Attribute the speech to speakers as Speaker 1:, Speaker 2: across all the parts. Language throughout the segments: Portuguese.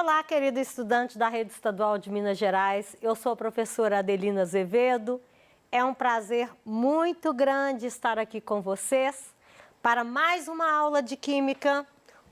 Speaker 1: Olá, querido estudante da Rede Estadual de Minas Gerais. Eu sou a professora Adelina Azevedo. É um prazer muito grande estar aqui com vocês para mais uma aula de Química,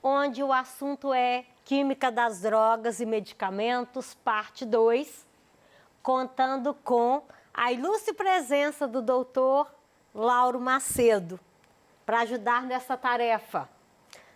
Speaker 1: onde o assunto é Química das Drogas e Medicamentos, parte 2, contando com a ilustre presença do doutor Lauro Macedo, para ajudar nessa tarefa.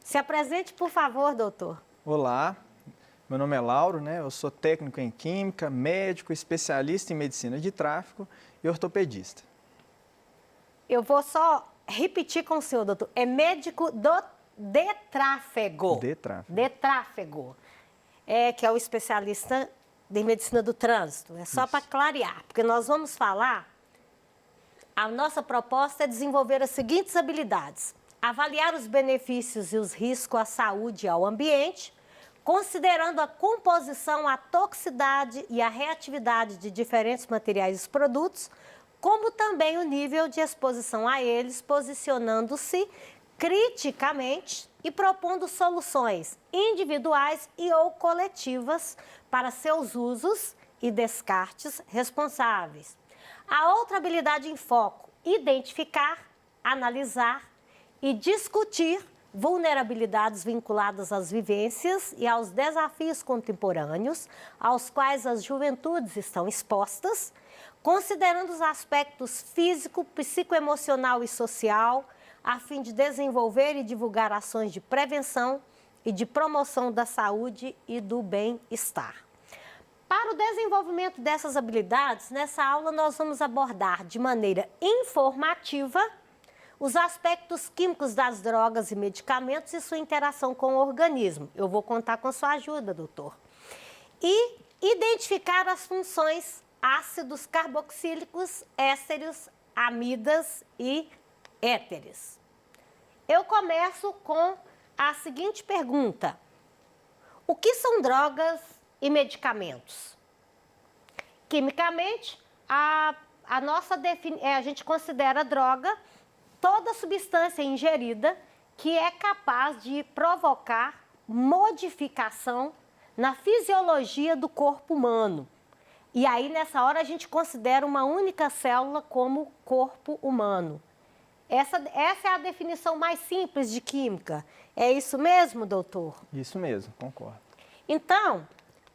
Speaker 1: Se apresente, por favor, doutor.
Speaker 2: Olá, meu nome é Lauro, eu sou técnico em Química, médico, especialista em Medicina de Tráfego e ortopedista.
Speaker 1: Eu vou só repetir com o senhor, doutor. É médico de tráfego.
Speaker 2: De tráfego.
Speaker 1: De tráfego. Que é o especialista de Medicina do Trânsito. É só para clarear, porque nós vamos falar... A nossa proposta é desenvolver as seguintes habilidades: avaliar os benefícios e os riscos à saúde e ao ambiente, considerando a composição, a toxicidade e a reatividade de diferentes materiais e produtos, como também o nível de exposição a eles, posicionando-se criticamente e propondo soluções individuais e ou coletivas para seus usos e descartes responsáveis. A outra habilidade em foco: identificar, analisar e discutir vulnerabilidades vinculadas às vivências e aos desafios contemporâneos aos quais as juventudes estão expostas, considerando os aspectos físico, psicoemocional e social, a fim de desenvolver e divulgar ações de prevenção e de promoção da saúde e do bem-estar. Para o desenvolvimento dessas habilidades, nessa aula nós vamos abordar de maneira informativa os aspectos químicos das drogas e medicamentos e sua interação com o organismo. Eu vou contar com a sua ajuda, doutor. E identificar as funções ácidos carboxílicos, ésteres, amidas e éteres. Eu começo com a seguinte pergunta: o que são drogas e medicamentos? Quimicamente, a gente considera droga toda substância ingerida que é capaz de provocar modificação na fisiologia do corpo humano. E aí, nessa hora, a gente considera uma única célula como corpo humano. Essa é a definição mais simples de química. É isso mesmo, doutor?
Speaker 2: Isso mesmo, concordo.
Speaker 1: Então,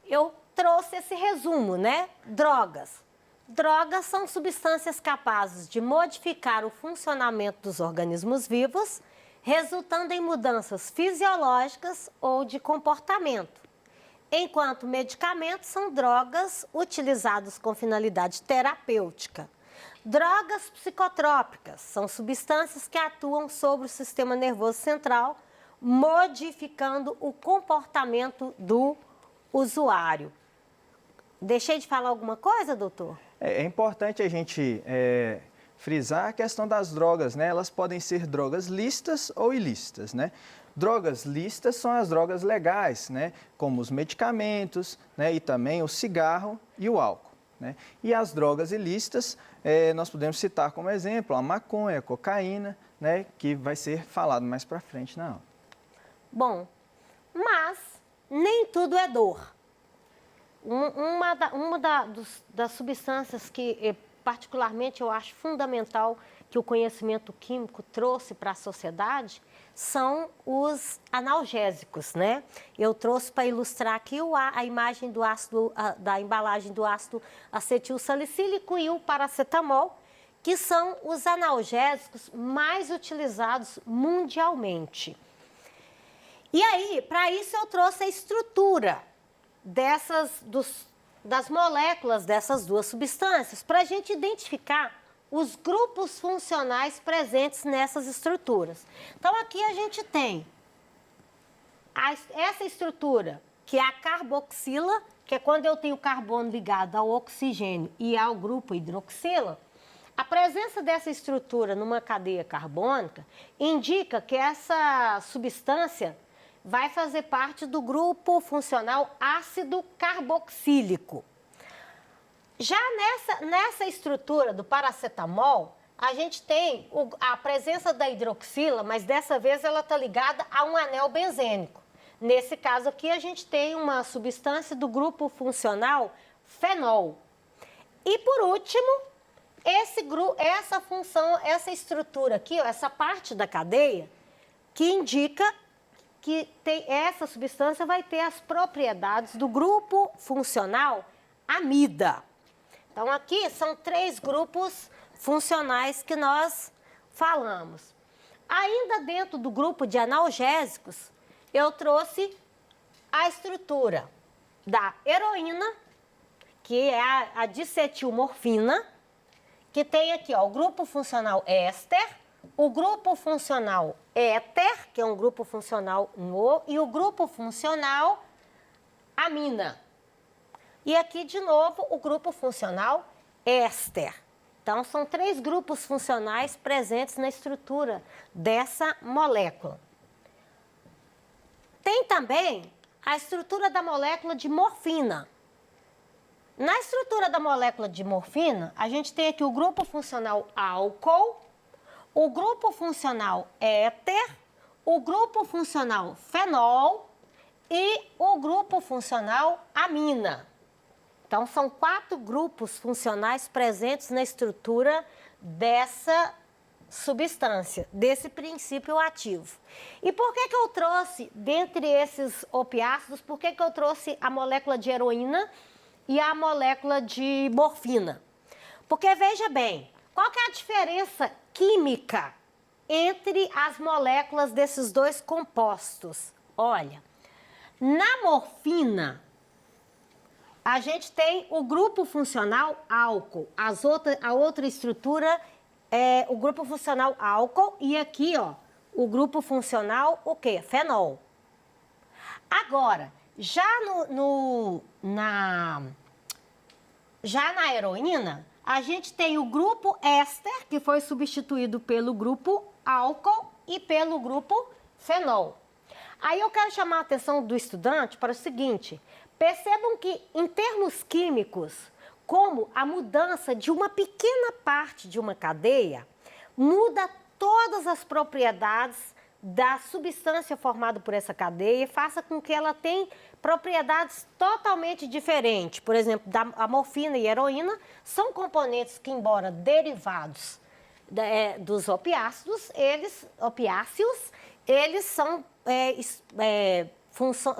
Speaker 1: eu trouxe esse resumo, Drogas. Drogas são substâncias capazes de modificar o funcionamento dos organismos vivos, resultando em mudanças fisiológicas ou de comportamento. Enquanto medicamentos são drogas utilizadas com finalidade terapêutica. Drogas psicotrópicas são substâncias que atuam sobre o sistema nervoso central, modificando o comportamento do usuário. Deixei de falar alguma coisa, doutor?
Speaker 2: É importante a gente frisar a questão das drogas, Elas podem ser drogas lícitas ou ilícitas, Drogas lícitas são as drogas legais, Como os medicamentos, e também o cigarro e o álcool, E as drogas ilícitas, nós podemos citar como exemplo a maconha, a cocaína, Que vai ser falado mais para frente na aula.
Speaker 1: Bom, mas nem tudo é dor. Uma das substâncias que, particularmente, eu acho fundamental que o conhecimento químico trouxe para a sociedade são os analgésicos, Eu trouxe para ilustrar aqui a imagem do ácido, da embalagem do ácido acetilsalicílico e o paracetamol, que são os analgésicos mais utilizados mundialmente. E aí, para isso eu trouxe a estrutura das moléculas dessas duas substâncias, para a gente identificar os grupos funcionais presentes nessas estruturas. Então, aqui a gente tem essa estrutura, que é a carboxila, que é quando eu tenho carbono ligado ao oxigênio e ao grupo hidroxila. A presença dessa estrutura numa cadeia carbônica indica que essa substância vai fazer parte do grupo funcional ácido carboxílico. Já nessa estrutura do paracetamol, a gente tem a presença da hidroxila, mas dessa vez ela está ligada a um anel benzênico. Nesse caso aqui, a gente tem uma substância do grupo funcional fenol. E, por último, essa função, essa estrutura aqui, ó, essa parte da cadeia, que indica que essa substância vai ter as propriedades do grupo funcional amida. Então, aqui são 3 grupos funcionais que nós falamos. Ainda dentro do grupo de analgésicos, eu trouxe a estrutura da heroína, que é a dicetilmorfina, que tem aqui ó, o grupo funcional éster, o grupo funcional éter, que é um grupo funcional no, e o grupo funcional amina. E aqui, de novo, o grupo funcional éster. Então, são 3 grupos funcionais presentes na estrutura dessa molécula. Tem também a estrutura da molécula de morfina. Na estrutura da molécula de morfina, a gente tem aqui o grupo funcional álcool, o grupo funcional éter, o grupo funcional fenol e o grupo funcional amina. Então, são 4 grupos funcionais presentes na estrutura dessa substância, desse princípio ativo. E por que eu trouxe, dentre esses opiáceos, por que eu trouxe a molécula de heroína e a molécula de morfina? Porque, veja bem, qual que é a diferença química entre as moléculas desses 2 compostos? Olha, na morfina, a gente tem o grupo funcional álcool, a outra estrutura é o grupo funcional álcool e aqui, ó, o grupo funcional, o quê? Fenol. Agora, já na heroína, a gente tem o grupo éster, que foi substituído pelo grupo álcool e pelo grupo fenol. Aí eu quero chamar a atenção do estudante para o seguinte: percebam que, em termos químicos, como a mudança de uma pequena parte de uma cadeia muda todas as propriedades da substância formada por essa cadeia e faça com que ela tenha propriedades totalmente diferentes. Por exemplo, a morfina e a heroína são componentes que, embora derivados dos opiáceos, eles são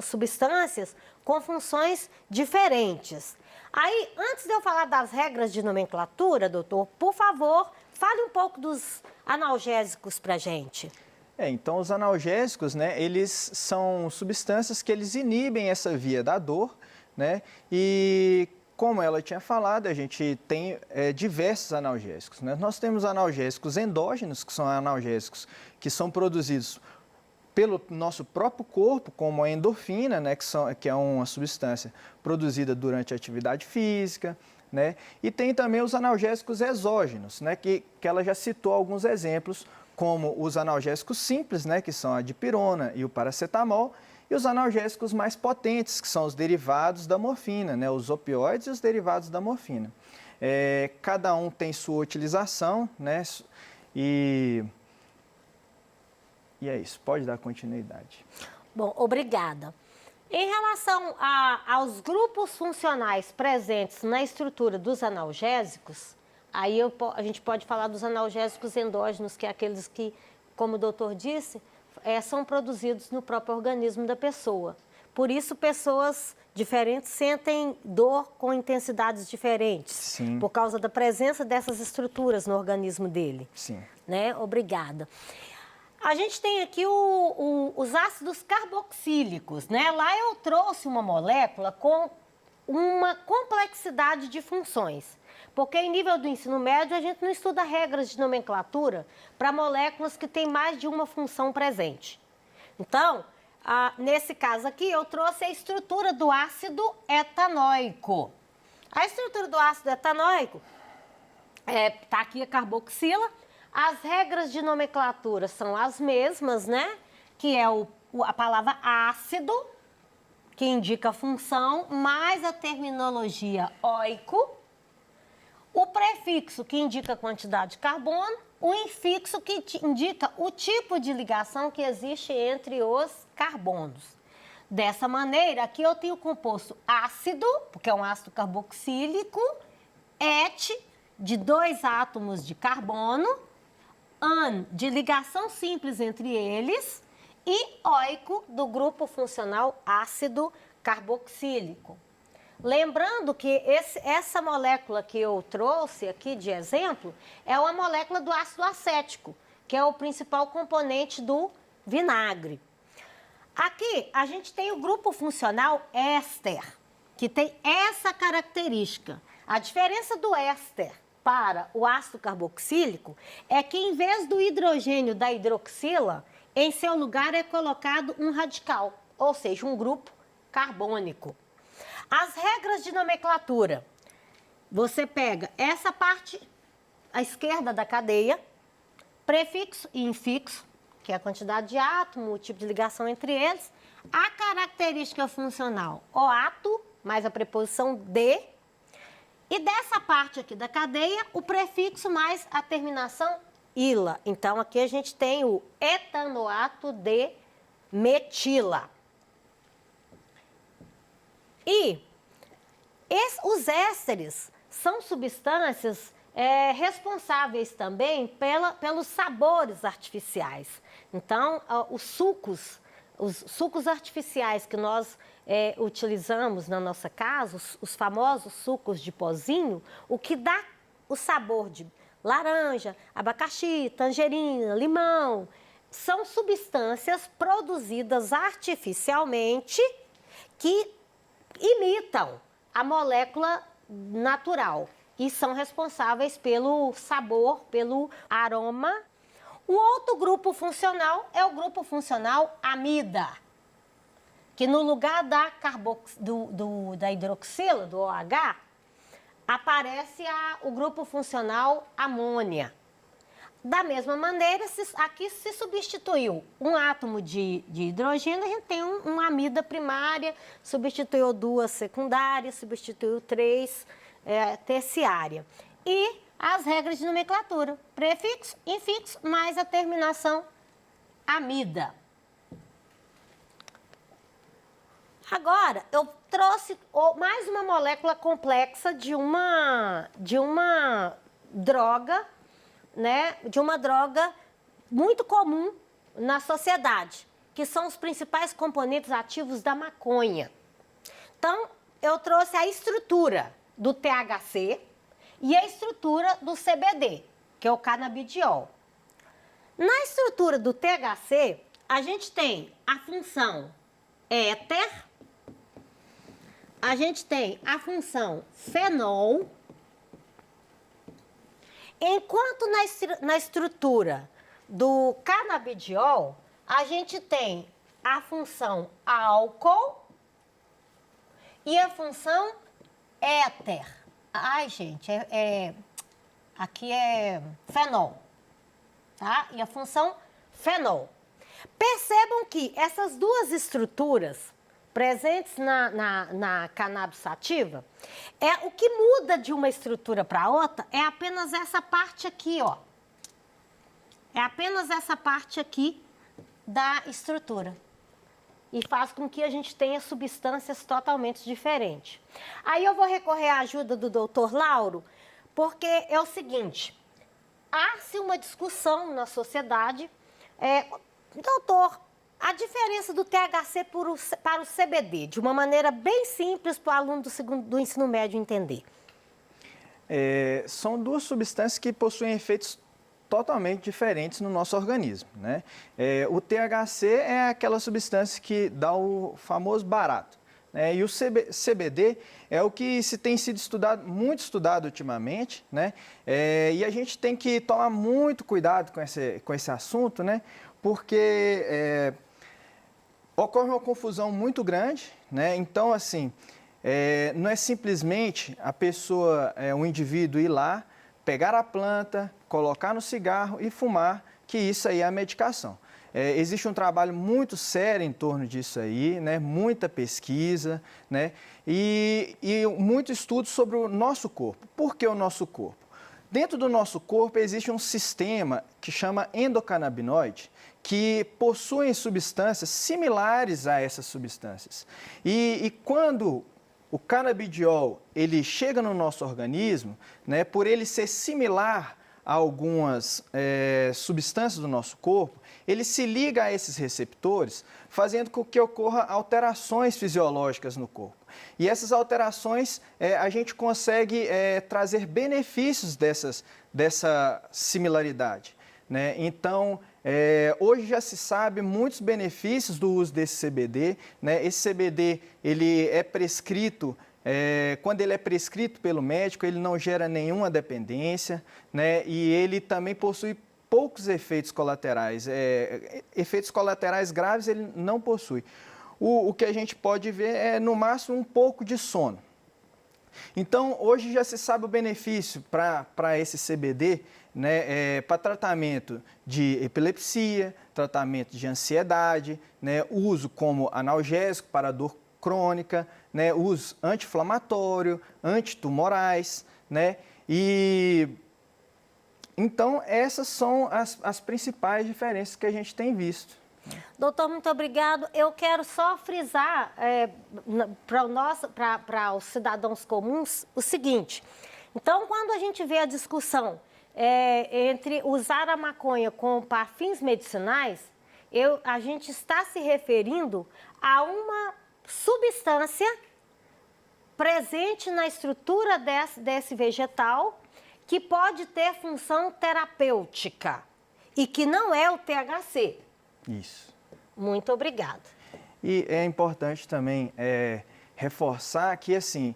Speaker 1: substâncias com funções diferentes. Aí, antes de eu falar das regras de nomenclatura, doutor, por favor, fale um pouco dos analgésicos para a gente.
Speaker 2: Então, os analgésicos, né, eles são substâncias que eles inibem essa via da dor, né, e como ela tinha falado, a gente tem diversos analgésicos, né? Nós temos analgésicos endógenos, que são analgésicos que são produzidos pelo nosso próprio corpo, como a endorfina, né, que é uma substância produzida durante a atividade física, né? E tem também os analgésicos exógenos, né, que ela já citou alguns exemplos, como os analgésicos simples, né, que são a dipirona e o paracetamol, e os analgésicos mais potentes, que são os derivados da morfina, né, os opioides e os derivados da morfina. Cada um tem sua utilização, né, e é isso, pode dar continuidade.
Speaker 1: Bom, obrigada. Em relação aos grupos funcionais presentes na estrutura dos analgésicos, aí a gente pode falar dos analgésicos endógenos, que é aqueles que, como o doutor disse, são produzidos no próprio organismo da pessoa. Por isso, pessoas diferentes sentem dor com intensidades diferentes.
Speaker 2: Sim.
Speaker 1: Por causa da presença dessas estruturas no organismo dele.
Speaker 2: Sim.
Speaker 1: Né? Obrigada. A gente tem aqui os ácidos carboxílicos, né? Lá eu trouxe uma molécula com uma complexidade de funções. Porque em nível do ensino médio a gente não estuda regras de nomenclatura para moléculas que têm mais de uma função presente. Então, nesse caso aqui, eu trouxe a estrutura do ácido etanóico. A estrutura do ácido etanóico, está aqui a carboxila. As regras de nomenclatura são as mesmas, né? Que é a palavra ácido, que indica a função, mais a terminologia oico, o prefixo, que indica a quantidade de carbono, o infixo, que indica o tipo de ligação que existe entre os carbonos. Dessa maneira, aqui eu tenho o composto ácido, porque é um ácido carboxílico, Et, de 2 átomos de carbono, An, de ligação simples entre eles, e oico, do grupo funcional ácido carboxílico. Lembrando que essa molécula que eu trouxe aqui de exemplo é uma molécula do ácido acético, que é o principal componente do vinagre. Aqui a gente tem o grupo funcional éster, que tem essa característica. A diferença do éster para o ácido carboxílico é que, em vez do hidrogênio da hidroxila, em seu lugar é colocado um radical, ou seja, um grupo carbônico. As regras de nomenclatura. Você pega essa parte à esquerda da cadeia, prefixo e infixo, que é a quantidade de átomo, o tipo de ligação entre eles, a característica funcional, o ato, mais a preposição de, e dessa parte aqui da cadeia, o prefixo mais a terminação ila. Então, aqui a gente tem o etanoato de metila. E os ésteres são substâncias responsáveis também pelos sabores artificiais. Então, os sucos artificiais que nós utilizamos na nossa casa, os famosos sucos de pozinho, o que dá o sabor de laranja, abacaxi, tangerina, limão, são substâncias produzidas artificialmente que imitam a molécula natural e são responsáveis pelo sabor, pelo aroma. O outro grupo funcional é o grupo funcional amida, que no lugar da hidroxila, do OH, aparece o grupo funcional amônia. Da mesma maneira, aqui se substituiu um átomo de hidrogênio, a gente tem uma amida primária, substituiu 2 secundárias, substituiu 3 terciária. E as regras de nomenclatura, prefixo, infixo, mais a terminação amida. Agora, eu trouxe mais uma molécula complexa de uma droga, né, de uma droga muito comum na sociedade, que são os principais componentes ativos da maconha. Então, eu trouxe a estrutura do THC e a estrutura do CBD, que é o canabidiol. Na estrutura do THC, a gente tem a função éter, a gente tem a função fenol. Enquanto na estrutura do canabidiol, a gente tem a função álcool e a função éter. Ai, gente, aqui é fenol, tá? E a função fenol. Percebam que essas duas estruturas presentes na cannabis sativa, o que muda de uma estrutura para outra é apenas essa parte aqui, ó. É apenas essa parte aqui da estrutura. E faz com que a gente tenha substâncias totalmente diferentes. Aí eu vou recorrer à ajuda do doutor Lauro, porque é o seguinte, há-se uma discussão na sociedade, doutor, a diferença do THC para o CBD, de uma maneira bem simples para o aluno do ensino médio entender.
Speaker 2: São duas substâncias que possuem efeitos totalmente diferentes no nosso organismo, né? O THC é aquela substância que dá o famoso barato, né? E o CBD é o que tem sido muito estudado ultimamente, né? E a gente tem que tomar muito cuidado com esse assunto, né? Porque ocorre uma confusão muito grande, né? Então, assim, não é simplesmente a pessoa, um indivíduo ir lá, pegar a planta, colocar no cigarro e fumar, que isso aí é a medicação. Existe um trabalho muito sério em torno disso aí, né? Muita pesquisa, né? E muito estudo sobre o nosso corpo. Por que o nosso corpo? Dentro do nosso corpo existe um sistema que chama endocannabinoide, que possuem substâncias similares a essas substâncias. E quando o canabidiol ele chega no nosso organismo, né, por ele ser similar a algumas substâncias do nosso corpo, ele se liga a esses receptores, fazendo com que ocorra alterações fisiológicas no corpo. E essas alterações, a gente consegue trazer benefícios dessa similaridade, né? Então, hoje já se sabe muitos benefícios do uso desse CBD, né? Esse CBD, ele é prescrito, quando ele é prescrito pelo médico, ele não gera nenhuma dependência, né? E ele também possui poucos efeitos colaterais. Efeitos colaterais graves ele não possui. O que a gente pode ver é, no máximo, um pouco de sono. Então, hoje já se sabe o benefício para esse CBD, né, para tratamento de epilepsia, tratamento de ansiedade, né, uso como analgésico para dor crônica, né, uso anti-inflamatório, antitumorais, né, e então essas são as principais diferenças que a gente tem visto.
Speaker 1: Doutor, muito obrigado. Eu quero só frisar para os cidadãos comuns o seguinte. Então, quando a gente vê a discussão entre usar a maconha para fins medicinais, a gente está se referindo a uma substância presente na estrutura desse vegetal que pode ter função terapêutica e que não é o THC.
Speaker 2: Isso.
Speaker 1: Muito obrigada.
Speaker 2: E é importante também reforçar que, assim,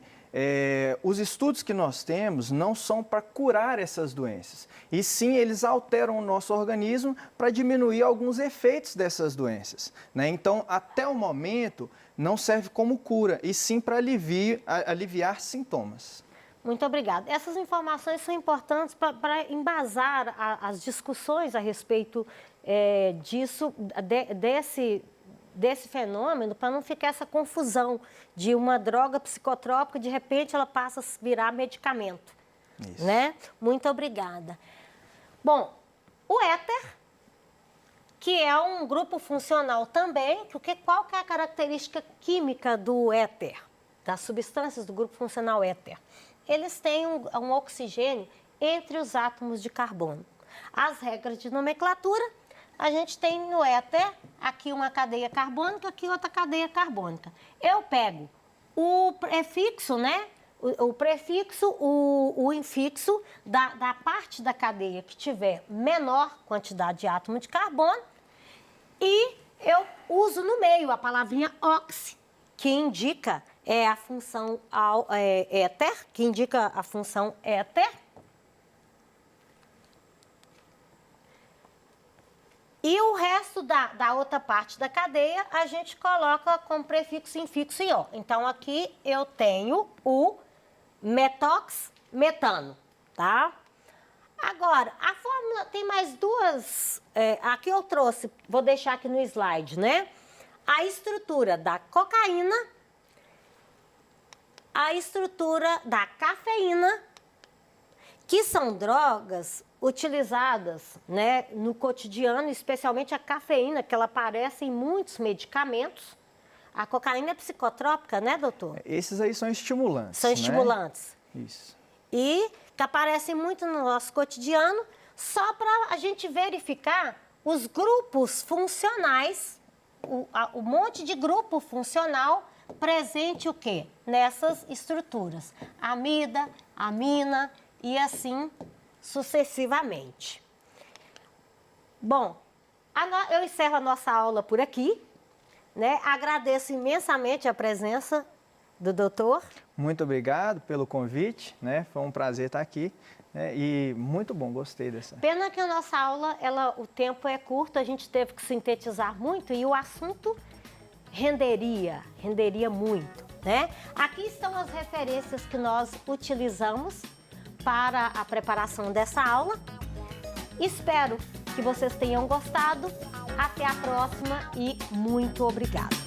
Speaker 2: os estudos que nós temos não são para curar essas doenças, e sim eles alteram o nosso organismo para diminuir alguns efeitos dessas doenças, né? Então, até o momento, não serve como cura, e sim para aliviar sintomas.
Speaker 1: Muito obrigada. Essas informações são importantes para embasar as discussões a respeito disso, desse fenômeno, para não ficar essa confusão de uma droga psicotrópica, de repente ela passa a virar medicamento. Isso. Né? Muito obrigada. Bom, o éter, que é um grupo funcional também, qual que é a característica química do éter, das substâncias do grupo funcional éter? Eles têm um oxigênio entre os átomos de carbono. As regras de nomenclatura, a gente tem no éter aqui uma cadeia carbônica, aqui outra cadeia carbônica. Eu pego o prefixo, né? O prefixo, o infixo da parte da cadeia que tiver menor quantidade de átomo de carbono e eu uso no meio a palavrinha oxi, que indica a função éter, que indica a função éter. E o resto da outra parte da cadeia, a gente coloca com prefixo, infixo e ó. Então, aqui eu tenho o metox-metano, tá? Agora, a fórmula tem mais duas, aqui eu trouxe, vou deixar aqui no slide, né? A estrutura da cocaína, a estrutura da cafeína, que são drogas utilizadas, né, no cotidiano, especialmente a cafeína, que ela aparece em muitos medicamentos. A cocaína é psicotrópica, né, doutor?
Speaker 2: Esses aí são estimulantes.
Speaker 1: São estimulantes.
Speaker 2: Né? Isso.
Speaker 1: E que aparecem muito no nosso cotidiano, só para a gente verificar os grupos funcionais, o monte de grupo funcional presente o quê? Nessas estruturas. Amida, amina e assim sucessivamente. Bom, eu encerro a nossa aula por aqui, né? Agradeço imensamente a presença do doutor.
Speaker 2: Muito obrigado pelo convite, né? Foi um prazer estar aqui, né? E muito bom, gostei dessa.
Speaker 1: Pena que a nossa aula, o tempo é curto, a gente teve que sintetizar muito e o assunto renderia muito, né? Aqui estão as referências que nós utilizamos para a preparação dessa aula. Espero que vocês tenham gostado. Até a próxima e muito obrigada.